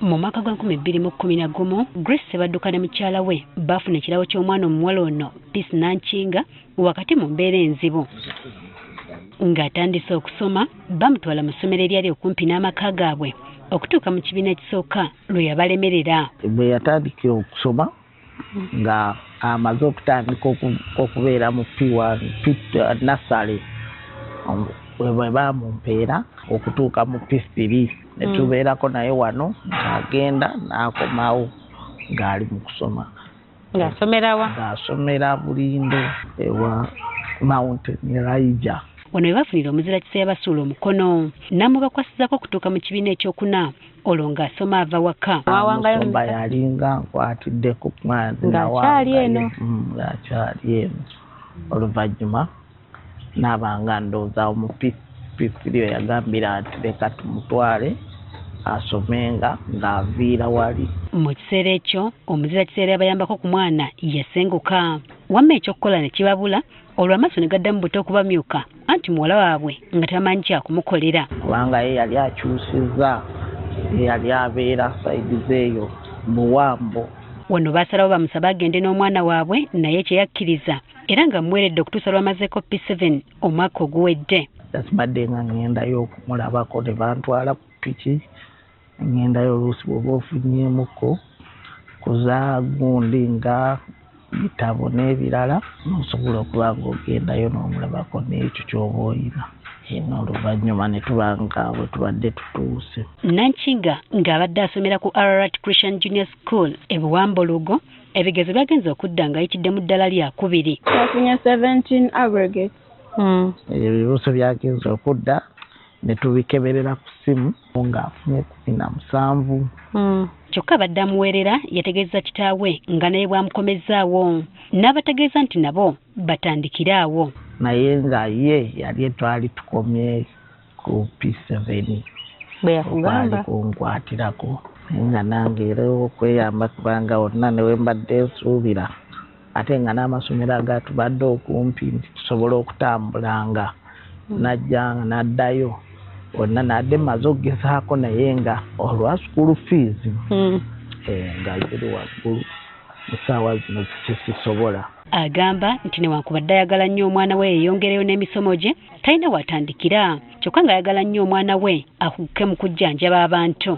Mu mwaka gwa 2011 Grace Sebadduka ne mukyala we bafuna ekirabo ky'omwana omuwala ono Peace Nankinga wakati mu mbeera enzibu. Ng'atandise okusoma bamutwala mu ssomero eryali okumpi n'amaka gaabwe okutuuka mu kibiina ekisooka lwe yabalemerera. Bwe yatandikira okusoma nga amaze okutandika okubeera mu P1 Nassale bwe bamumpeera okutuuka mu P3 ne tubeerako naye wano ng'agenda n'akomawo ng'ali mu kusoma. Ng'asomera wa? Ng'asomera Bulindo ewa Mountain Elijah. Wano we bafunira omuzira Kiseera Basuula omukono n'amubakwasizako okutuuka mu kibiina ekyokuna olwo ng'asoma ava waka. Omusomba yalinga nkwatiddeko ng'akyali eno. Ng'akyali eno. Oluvannyuma n'abanga ndowooza mu P3 yagambira nti leka tumutwale asomenga ng'aviira wali. Mu kiseera ekyo omuzira Kiseera yabayambako ku mwana yasenguka. Wamma ekyokukola ne kibabula olwo amaaso ne gaddamu buto okubamyuka anti muwala waabwe nga tamanyi kyakumukolera. Kubanga ye yali akyusizza, yali abeera sayidi zeeyo Buwambo. Wano baasalawo bamusabe agende n'omwana waabwe naye kyeyakkiriza era nga muweeredde okutuusa lwamazeeko P7 omwaka oguwedde. Yasibadde nga ngendayo okumulabako ne bantwala ku piki, ngendayo oluusi bw'oba ofunyeemuko kuza gundi nga bitabo n'ebirala nosobola okuba ng'ogendayo n'omulabako n'ekyo ky'oba oyina. Eno oluvannyuma ne tuba nga bwe tubadde tutuuse. Nankinga ng'abadde asomera ku Ararat Christian Junior School e Buwambolugo, ebigezo byagenze okudda ng'ayitidde mu ddala lya 2. Yafunye 17 aggregate. Ebibuuso byagenze okudda ne tubikeberera ku ssimu ng'afunye 17. Kyokka abadde amuweerera yategeeza kitaawe nga naye bwamukomezzaawo n'abategeeza nti nabo batandikiraawo. Naye nga ye yali twali tukomye ku P7 bwe yakugamba kunkwatirako nga nange era okweyamba kubanga wonna ne we mbadde nsuubira ate nga n'amasomero agatubadde okumpi nti tusobola okutambulanga najjanga n'addayo wonna nadde maze okugezaako naye nga olwa school fees nga ziri waggulu mu ssaawa zino kisisobola. Agamba nti newankubadde ayagala nnyo omwana we yeeyongereyo n'emisomo gye talina watandikira kyokka ng'ayagala nnyo omwana we akuguke mu kujjanjaba abantu.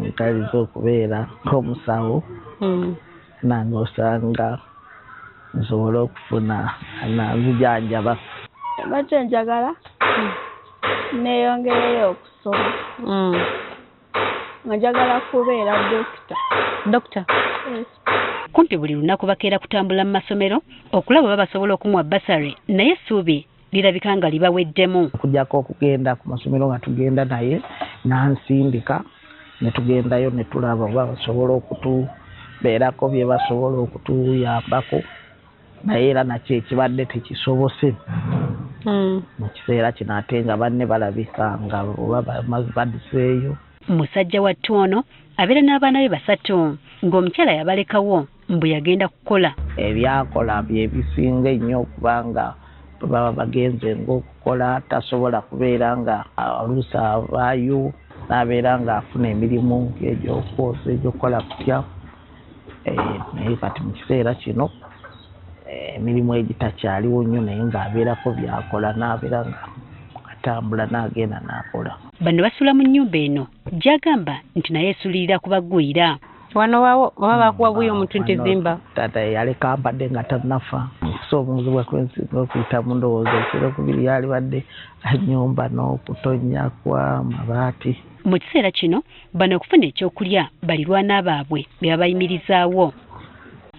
Nkaliza okubeera nk'omusawo nange osanga nsobola okufuna nanzijanjaba. Bate njagala neeyongereyo okusoma nga njagala kubeera dokita. Kumpi buli lunaku bakeera kutambula mu masomero okulaba oba basobola okumuwa basari naye essuubi lirabika nga libaweddemu. Okujjako okugenda ku masomero nga tugenda naye nansindika ne tugendayo ne tulaba oba basobola okutubeerako bye basobola okutuyambako naye era nakyo ekibadde tekisobose mu kiseera kino ate nga banne balabika nga oba badiseeyo. Musajja wattu ono abeera n'abaana be 3 ng'omukyala yabalekawo mbu yagenda kukola. Ebyakola bye bisinga ennyo okubanga baba bagenze ng'okukola tasobola kubeera nga oluusi avaayo n'abeera ng'afuna emirimu egy'okwoza egy'okukola kutya. Naye kati mu kiseera kino emirimu egitakyaliwo nnyo naye ng'abeerako byakola n'abeera nga atambula n'agenda n'akola. Bano basula mu nnyumba eno gy'agamba nti naye esulirira kubagwira. Wano waawo oba bakuwa buyo omuntu nti zimba. Taata yaleka mbadde nga tannafa. So omuzibu gwensinga okuyita mu ndowooza ekyokubiri yalibadde ennyumba n'okutonnya kwa amabaati. Mu kiseera kino bano okufuna ekyokulya balirwana baabwe be babayimirizaawo.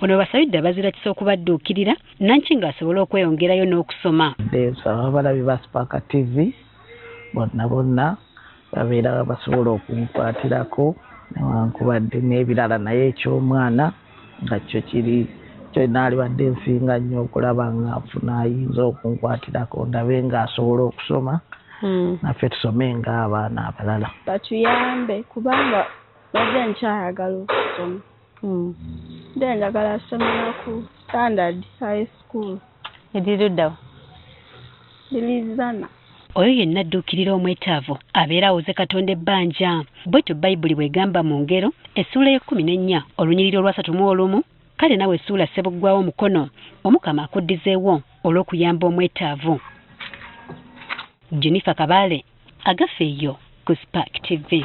Ono basabidde abazira Kisa okubadduukirira Nankinga asobole okweyongerayo n'okusoma. Nsaba abalabi ba Spark TV bonna babeera basobola okunkwatirako newankubadde n'ebirala naye eky'omwana nga kyo kiri kyo naalibadde nsinga nnyo okulaba ng'afuna ayinza okunkwatirako ndabe ng'asobola okusoma naffe tusome ng'abaana abalala. Batuyambe kubanga badde nkyayagala okusoma. Nde njagala somera ku Standard High School. Ediruddawo? Dilizana. oyo yenna adduukirira omwetaavu abeera awoze Katonda ebbanja. Bwetyo Bayibuli bw'egamba mu Ngero essuula y'e14 olunyiriri olwa 31, kale nawe essuula Ssebuggwawo omukono Omukama akuddizeewo olw'okuyamba omwetaavu. Jennifer Kabale agafeeyo ku Spark TV.